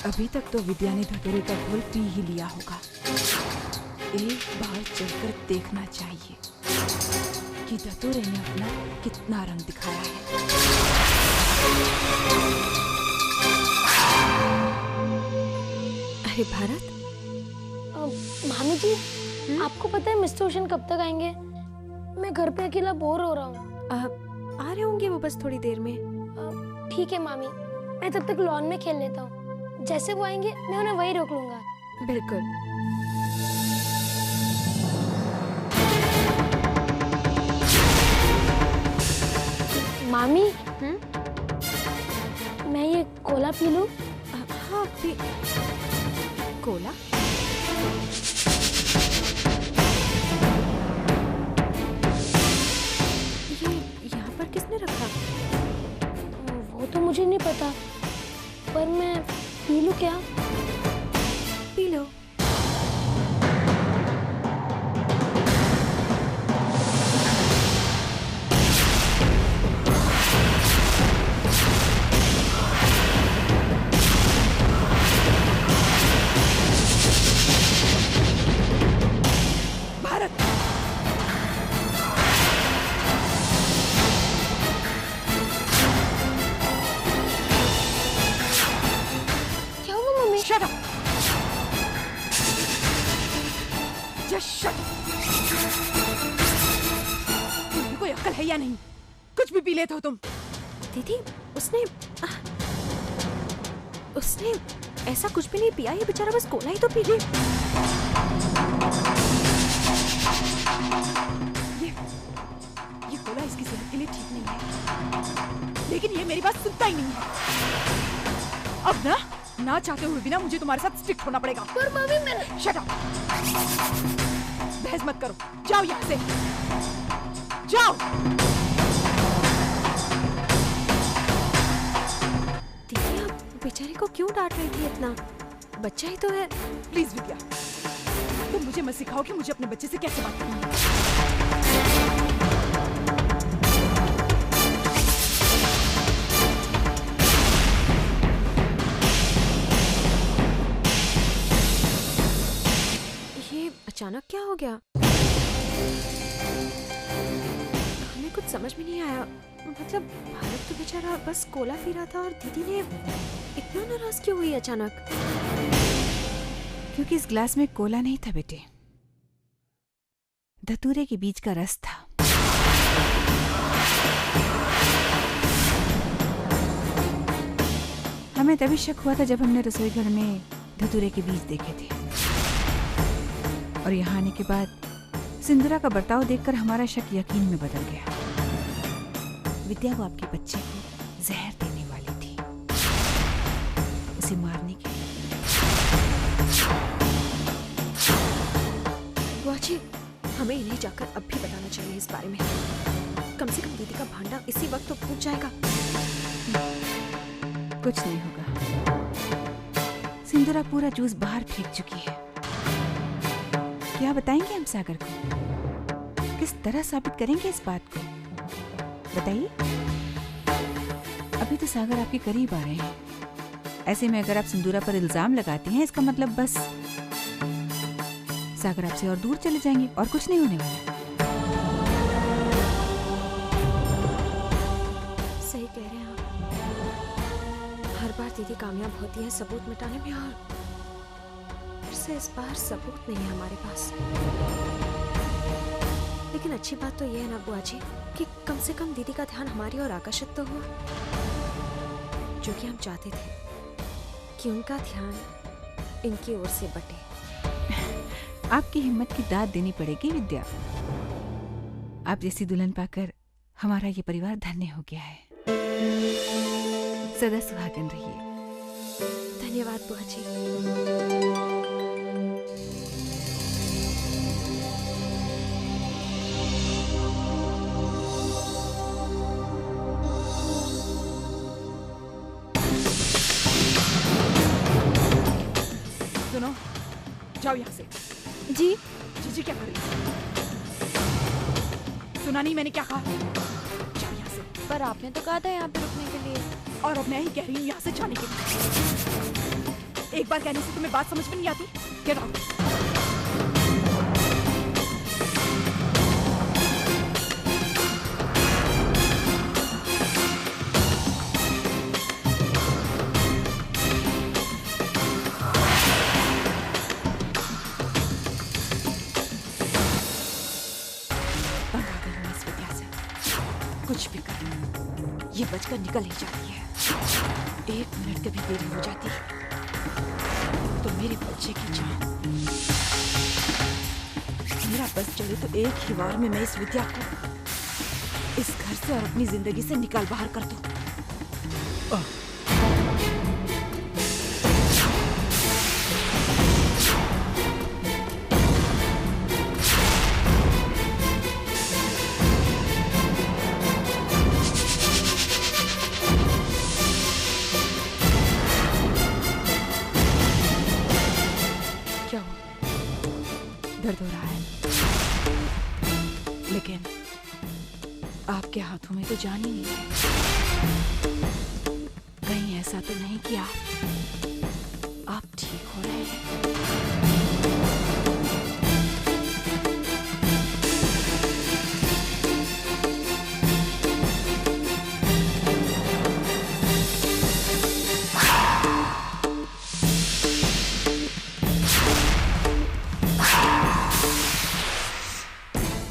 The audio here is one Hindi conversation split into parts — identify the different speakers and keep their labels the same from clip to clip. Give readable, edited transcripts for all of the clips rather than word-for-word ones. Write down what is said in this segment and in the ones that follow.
Speaker 1: अभी तक तो विद्या ने धतूरे का घोल पी ही लिया होगा। एक बार चलकर देखना चाहिए कि धतूरे ने अपना कितना रंग दिखाया है।
Speaker 2: अरे भारत,
Speaker 3: मामी जी, आपको पता है मिस्टर ओशन कब तक आएंगे? मैं घर पे अकेला बोर हो रहा हूँ।
Speaker 2: आ रहे होंगे वो बस थोड़ी देर में।
Speaker 3: ठीक है मामी, मैं तब तक लॉन में खेल लेता हूँ। जैसे वो आएंगे मैं उन्हें वही रोक लूंगा।
Speaker 2: बिल्कुल।
Speaker 3: मामी, मैं ये कोला पी लूं?
Speaker 2: हाँ पी। कोला? ये यहाँ पर किसने रखा?
Speaker 3: वो तो मुझे नहीं पता, पर मैं पी लूं क्या?
Speaker 2: P low.
Speaker 1: कोई अक्ल है या नहीं? कुछ भी पी लेते हो तुम।
Speaker 2: दीदी, उसने ऐसा कुछ भी नहीं पिया। ये बेचारा बस कोला ही तो पी ले।
Speaker 1: ये कोला इसकी सेहत के लिए ठीक नहीं है, लेकिन ये मेरी बात सुनता ही नहीं है। अब ना चाहते हुए भी ना मुझे तुम्हारे साथ स्ट्रिक्ट होना पड़ेगा।
Speaker 3: पर मम्मी, मैंने
Speaker 1: शट अप! बहस मत करो, जाओ यहाँ से, जाओ।
Speaker 2: दीदी, आप बेचारे को क्यों डांट रही थी इतना? बच्चा ही तो है।
Speaker 1: प्लीज विद्या, तुम मुझे मत सिखाओ कि मुझे अपने बच्चे से कैसे बात करनी है।
Speaker 2: ये अचानक क्या हो गया? हमें कुछ समझ में नहीं आया। मतलब भारत तो बेचारा बस कोला पी रहा था और दीदी ने इतना नाराज क्यों हुई अचानक?
Speaker 1: क्योंकि इस ग्लास में कोला नहीं था बेटे, धतूरे के बीज का रस था। हमें तभी शक हुआ था जब हमने रसोई घर में धतूरे के बीज देखे थे, और यहाँ आने के बाद सिंदूरा का बर्ताव देखकर हमारा शक यकीन में बदल गया। विद्या वो आपके बच्चे को जहर देने वाली थी, उसे मारने के लिए।
Speaker 2: बुआ जी, हमें इन्हें जाकर अब भी बताना चाहिए इस बारे में। कम से कम दीदी का भांडा इसी वक्त तो फूट जाएगा।
Speaker 1: कुछ नहीं होगा, सिंदूरा पूरा जूस बाहर फेंक चुकी है। क्या बताएंगे हम सागर को? किस तरह साबित करेंगे इस बात को? बताइए। अभी तो सागर आपके करीब आ रहे हैं, ऐसे में अगर आप सिंदूरा पर इल्जाम लगाते हैं, इसका मतलब बस सागर आपसे और दूर चले जाएंगे, और कुछ नहीं होने वाला।
Speaker 2: सही कह रहे हैं आप। हर बार दीदी कामयाब होती है सबूत मिटाने में, और फिर से इस बार सबूत नहीं है हमारे पास। लेकिन अच्छी बात तो ये है ना बुआ जी कि कम से कम दीदी का ध्यान हमारी ओर आकर्षित तो हुआ, जो कि हम चाहते थे कि उनका ध्यान इनकी ओर से बटे।
Speaker 1: आपकी हिम्मत की दाद देनी पड़ेगी विद्या। आप जैसी दुल्हन पाकर हमारा ये परिवार धन्य हो गया है। सदा सुहागन रहिए।
Speaker 2: धन्यवाद बुआ जी।
Speaker 1: सुनो, जाओ यहाँ से।
Speaker 2: जी
Speaker 1: जी क्या कर रही है? सुना नहीं मैंने क्या कहा? जाओ यहाँ से।
Speaker 2: पर आपने तो कहा था यहाँ पे रुकने के लिए।
Speaker 1: और अब मैं ही कह रही हूँ यहाँ से जाने के लिए। एक बार कहने से तुम्हें बात समझ में नहीं आती? Get out. कुछ भी कर, ये बचकर निकल ही जाती है। 1 मिनट कभी देरी हो जाती तो मेरे बच्चे की जान। मेरा बस चले तो एक ही बार में मैं इस विद्या को इस घर से और अपनी जिंदगी से निकाल बाहर कर दूं। दर्द हो रहा है, लेकिन आपके हाथों में तो जान ही नहीं है। कहीं ऐसा तो नहीं कि आप ठीक हो रहे हैं?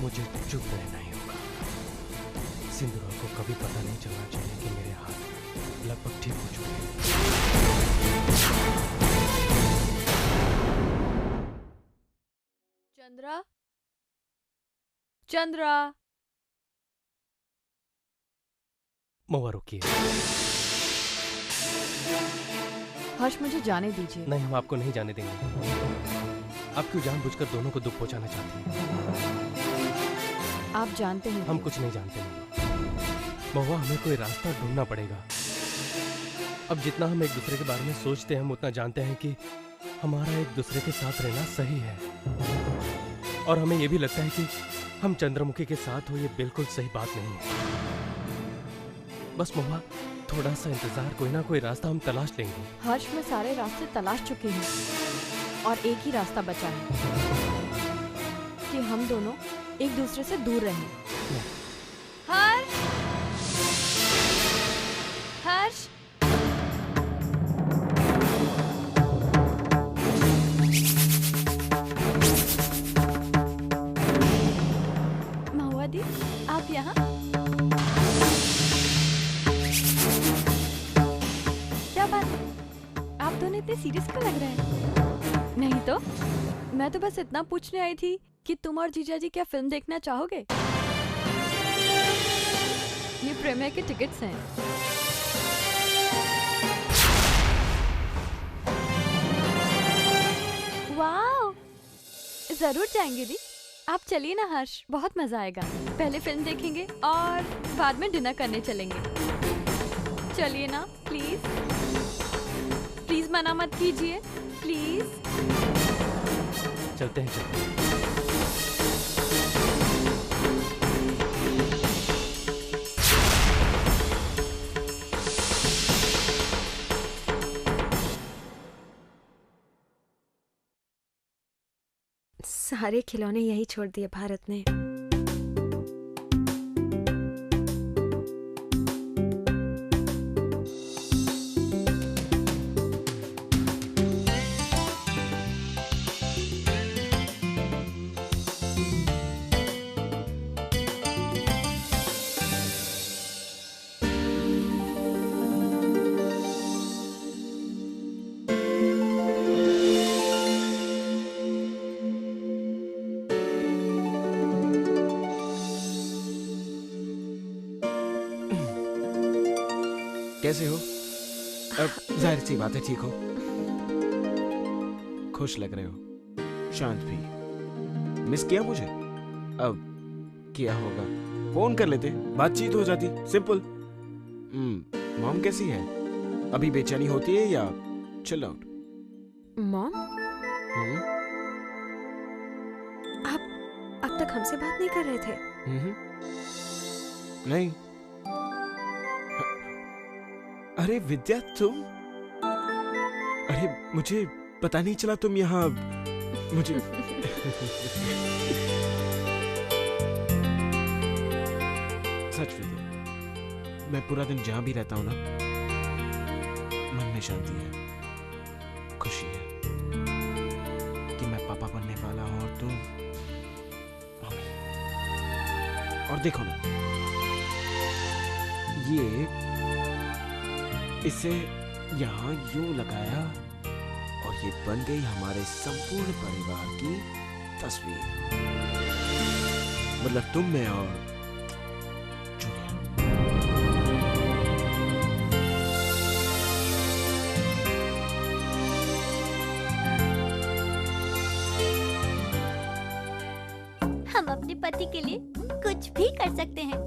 Speaker 4: मुझे चुप रहना ही होगा। सिंदूरा को कभी पता नहीं चलना चाहिए कि मेरे हाथ लगभग ठीक हो चुके हैं।
Speaker 5: चंद्रा, चंद्रा।
Speaker 4: महुआ रुकिए।
Speaker 5: हर्ष, मुझे जाने दीजिए।
Speaker 4: नहीं, हम आपको नहीं जाने देंगे। आप क्यों जानबूझकर दोनों को दुख पहुंचाना चाहती हैं?
Speaker 5: आप जानते हैं
Speaker 4: हम कुछ नहीं जानते। महुआ, हमें कोई रास्ता ढूंढना पड़ेगा। अब जितना हम एक दूसरे के बारे में सोचते हैं, हम उतना जानते हैं कि हमारा एक दूसरे के साथ रहना सही है। और हमें यह भी लगता है कि हम चंद्रमुखी के साथ हो, ये बिल्कुल सही बात नहीं है। बस महुआ, थोड़ा सा इंतजार, कोई ना कोई रास्ता हम तलाश लेंगे।
Speaker 5: हर्ष, मैं सारे रास्ते तलाश चुकी हूँ और एक ही रास्ता बचा है कि हम दोनों एक दूसरे से दूर रहें। हर्ष, हर्ष। महुआ दी, आप यहाँ? क्या बात है, आप दोनों इतने सीरियस क्यों लग रहे हैं? नहीं तो मैं तो बस इतना पूछने आई थी कि तुम और जीजा जी क्या फिल्म देखना चाहोगे? ये प्रीमियर के टिकट्स हैं। वाह, जरूर जाएंगे दी। आप चलिए ना हर्ष, बहुत मजा आएगा। पहले फिल्म देखेंगे और बाद में डिनर करने चलेंगे। चलिए ना, प्लीज प्लीज, मना मत कीजिए, प्लीज।
Speaker 4: चलते हैं, चलते हैं।
Speaker 2: सारे खिलौने यही छोड़ दिए भारत ने।
Speaker 6: कैसे हो? अब जाहिर सी बात है ठीक हो। खुश लग रहे हो। शांत भी। मिस किया मुझे? अब किया होगा, फोन कर लेते, बातचीत हो जाती, सिंपल। मॉम कैसी है? अभी बेचैनी होती है या चिल आउट?
Speaker 2: मॉम, आप अब तक हमसे बात नहीं कर रहे थे?
Speaker 6: नहीं। अरे विद्या, तुम? अरे अरे मुझे पता नहीं चला तुम यहाँ। मुझे सच विद्या, मैं पूरा दिन जहां भी रहता हूँ ना, मन में शांति है, खुशी है कि मैं पापा बनने वाला हूँ और तुम मम्मी। और देखो ना, ये इसे यहाँ यूं लगाया और ये बन गई हमारे संपूर्ण परिवार की तस्वीर। मतलब तुम, मैं और जूलिया।
Speaker 5: हम अपने पति के लिए कुछ भी कर सकते हैं।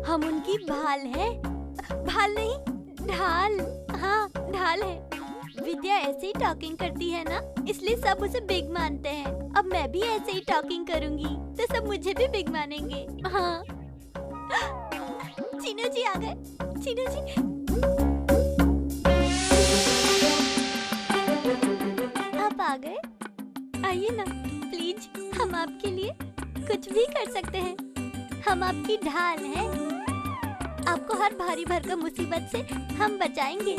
Speaker 5: हम उनकी भाल हैं। भाल नहीं, ढाल। हाँ, ढाल है। विद्या ऐसे ही टॉकिंग करती है ना, इसलिए सब उसे बिग मानते हैं। अब मैं भी ऐसे ही टॉकिंग करूंगी तो सब मुझे भी बिग मानेंगे। हाँ। चीनू जी आ गए। चीनू जी, आप आ गए? आइए ना प्लीज, हम आपके लिए कुछ भी कर सकते हैं। हम आपकी ढाल हैं। आपको हर भारी भरकम मुसीबत से हम बचाएंगे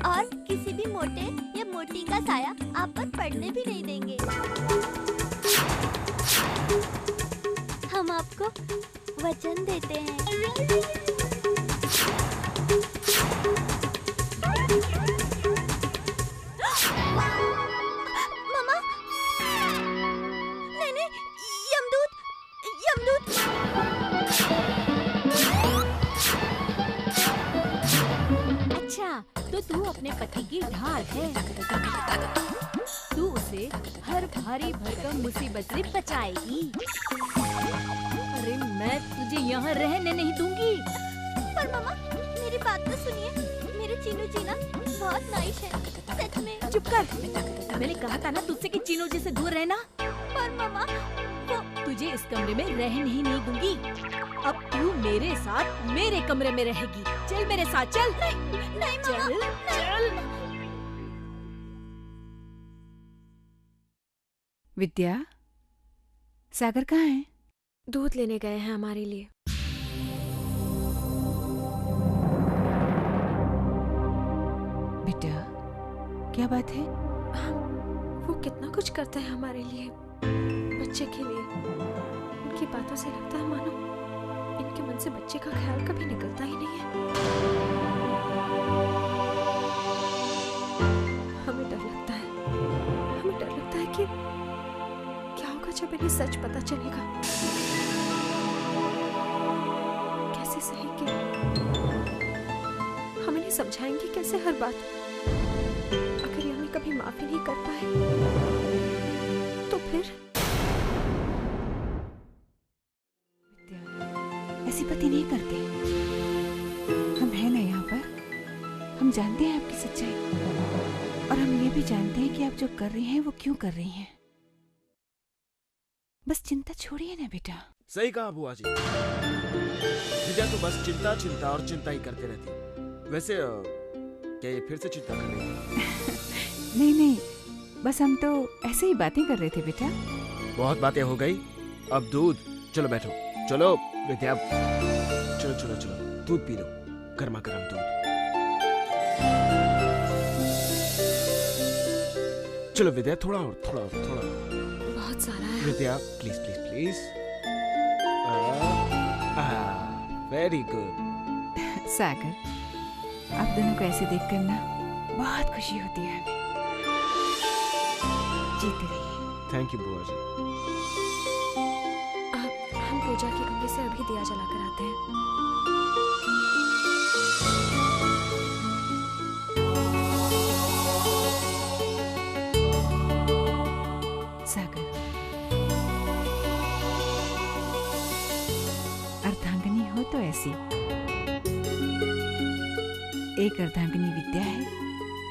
Speaker 5: और किसी भी मोटे या मोटी का साया आप पर पड़ने भी नहीं देंगे। हम आपको वचन देते हैं। मामा, नहीं नहीं, यमदूत, यमदूत।
Speaker 1: अच्छा, तो तू अपने पति की ढाल है। तू उसे हर भारी भरकम मुसीबत से बचाएगी। अरे मैं तुझे यहाँ रहने नहीं दूंगी।
Speaker 5: पर मामा, मेरी बात तो सुनिए। मेरे चीनू जी ना बहुत नाइस है, सच में।
Speaker 1: चुप कर। मैंने कहा था ना तुझसे कि चीनू जी से दूर रहना।
Speaker 5: पर मामा, वो
Speaker 1: तुझे इस कमरे में रहने ही नहीं दूंगी। अब तू मेरे साथ मेरे कमरे में रहेगी। चल मेरे साथ, चल।
Speaker 5: नहीं मामा,
Speaker 1: चल चल।
Speaker 2: विद्या, सागर कहाँ है? दूध लेने गए हैं हमारे लिए। बेटा, क्या बात है? वो कितना कुछ करता है हमारे लिए, बच्चे के लिए। उनकी बातों से लगता है मानो इनके मन से बच्चे का ख्याल कभी निकलता ही नहीं है। हमें डर लगता है। हमें डर लगता है कि क्या होगा जब इन्हें सच पता चलेगा। कैसे सहेंगे? हम इन्हें समझाएंगे कैसे हर बात? अगर ये हमें कभी माफी नहीं कर पाए तो फिर? ऐसी पति नहीं करते। हम हैं ना यहाँ पर। हम जानते हैं आपकी सच्चाई और हम ये भी जानते हैं कि आप जो कर रही हैं वो क्यों कर रही हैं। बस चिंता छोड़िए ना बेटा।
Speaker 6: सही कहा बुआ जी। विद्या तो बस चिंता चिंता और चिंता ही करते रहती है। वैसे क्या ये फिर से चिंता कर रही है?
Speaker 2: नहीं नहीं, बस हम तो ऐसे ही बातें कर रहे थे बेटा।
Speaker 6: बहुत बातें हो गई, अब दूध। चलो बैठो। चलो विद्या, चलो चलो चलो, दूध पी लो, गर्मा गर्म दूध। चलो विद्या, थोड़ा और, थोड़ा और, थोड़ा और।
Speaker 2: बहुत सारा है।
Speaker 6: Vidya please please please. Very good.
Speaker 2: Sagar, आप दोनों को ऐसे देख कर ना बहुत खुशी होती है हमें। जीते रहिए।
Speaker 6: थैंक यू बुआ जी।
Speaker 2: हम पूजा के कमरे से अभी दिया जलाकर आते हैं। सागर, अर्धांगिनी हो तो ऐसी। एक अर्धांगिनी विद्या है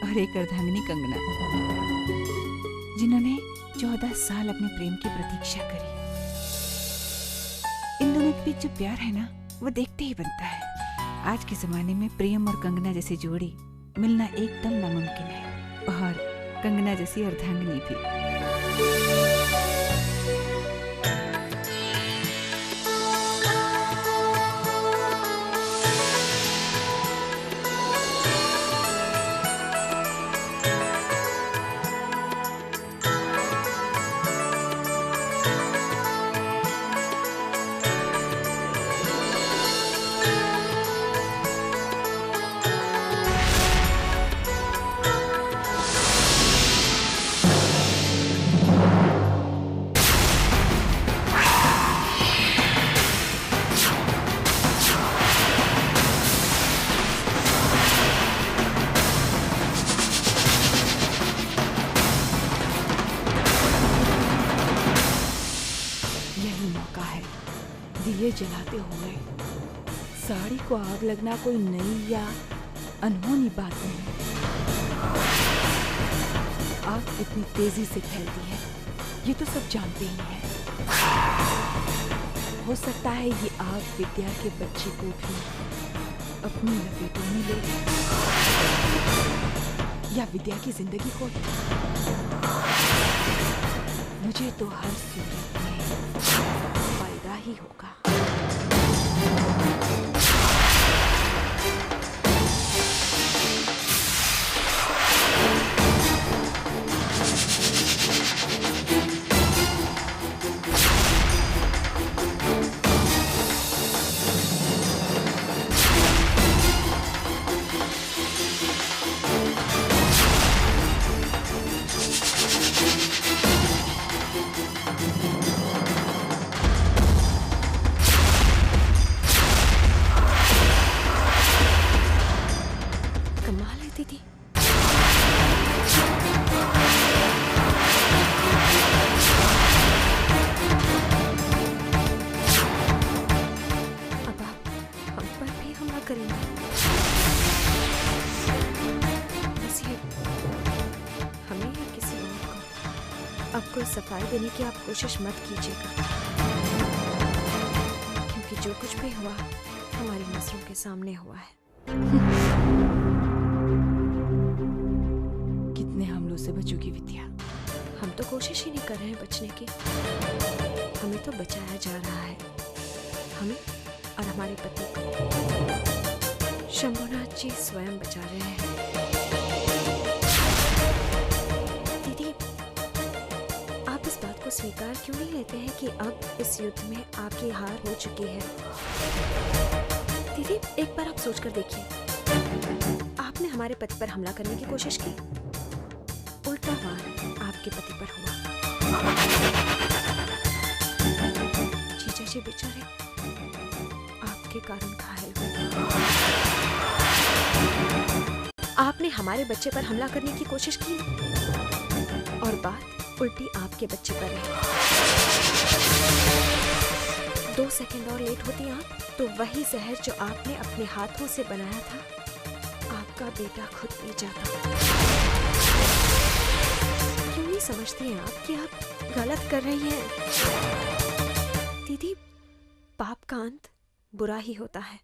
Speaker 2: और एक अर्धांगिनी कंगना, जिन्होंने 14 साल अपने प्रेम की प्रतीक्षा करी। इन दोनों के बीच जो प्यार है ना, वो देखते ही बनता है। आज के जमाने में प्रेम और कंगना जैसी जोड़ी
Speaker 1: मिलना एकदम नामुमकिन है, और कंगना जैसी अर्धांगिनी भी। दिए जलाते हुए साड़ी को आग लगना कोई नई या अनहोनी बात नहीं। आग कितनी तेजी से फैलती है ये तो सब जानते ही हैं। हो सकता है ये आग विद्या के बच्चे को भी अपनी लपेटों में ले या विद्या की जिंदगी को ही। मुझे तो हर सूरत में फायदा ही होगा।
Speaker 2: सफाई देने की आप कोशिश मत कीजिएगा, क्योंकि जो कुछ भी हुआ हमारी नजरों के सामने हुआ है।
Speaker 1: कितने हमलों से बचोगी विद्या?
Speaker 2: हम तो कोशिश ही नहीं कर रहे हैं बचने की, हमें तो बचाया जा रहा है, हमें और हमारे पति को। शंभुनाथ जी स्वयं बचा रहे हैं। स्वीकार क्यों नहीं लेते हैं कि अब इस युद्ध में आपकी हार हो चुकी है? दीदी एक बार आप सोचकर देखिए, आपने हमारे पति पर हमला करने की कोशिश की, उल्टा वार आपके पति पर हुआ। जीजा जी बेचारे आपके कारण घायल हुए। आपने हमारे बच्चे पर हमला करने की कोशिश की और बात उल्टी आपके बच्चे पर है। 2 सेकंड और लेट होती आप तो वही जहर जो आपने अपने हाथों से बनाया था आपका बेटा खुद पी जाता। क्यों नहीं समझती हैं आप कि आप गलत कर रही हैं? दीदी पाप का अंत बुरा ही होता है।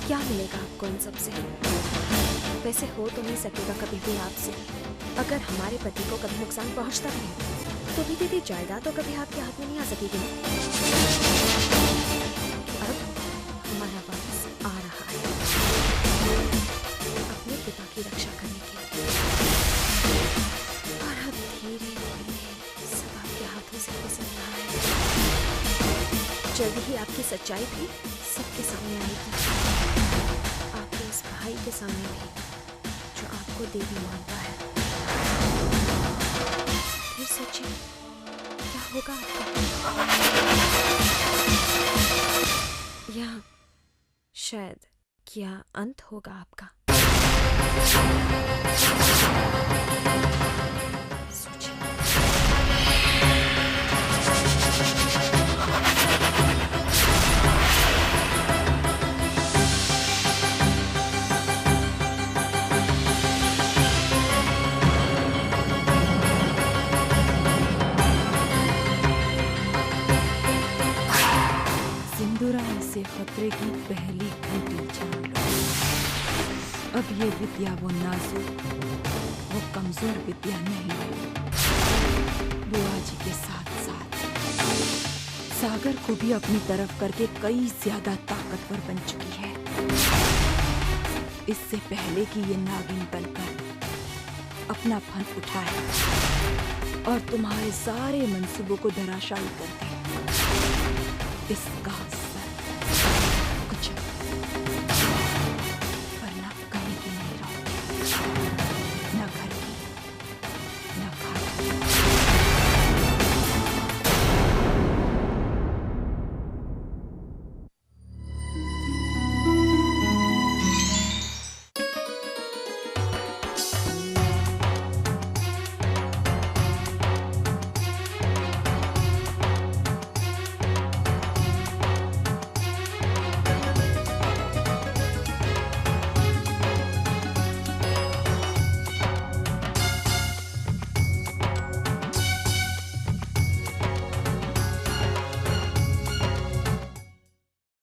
Speaker 2: क्या मिलेगा आपको इन सब से? वैसे हो तो नहीं सकेगा कभी भी आपसे। अगर हमारे पति को कभी नुकसान पहुंचता है तो भी दीदी जायदाद तो कभी आपके हाथ में नहीं आ सकेगी। अब हमारा वापस आ रहा है अपने पिता की रक्षा करने के लिए, और अब धीरे धीरे सब आपके हाथों से गुजर रहा है। जल्दी ही आपकी सच्चाई भी सबके सामने आएगी, आपके इस भाई के सामने भी जो आपको देवी मानता है। फिर सोचिए क्या होगा आपका, या शायद क्या अंत होगा आपका? सोचिए।
Speaker 1: से खतरे की पहली घंटी जान लो। अब ये विद्या वो नाजुक, वो कमजोर विद्या नहीं है। बुआ जी के साथ साथ सागर को भी अपनी तरफ करके कई ज्यादा ताकतवर बन चुकी है। इससे पहले कि ये नागिन बनकर अपना फन उठाए और तुम्हारे सारे मंसूबों को धराशायी कर दे, इसका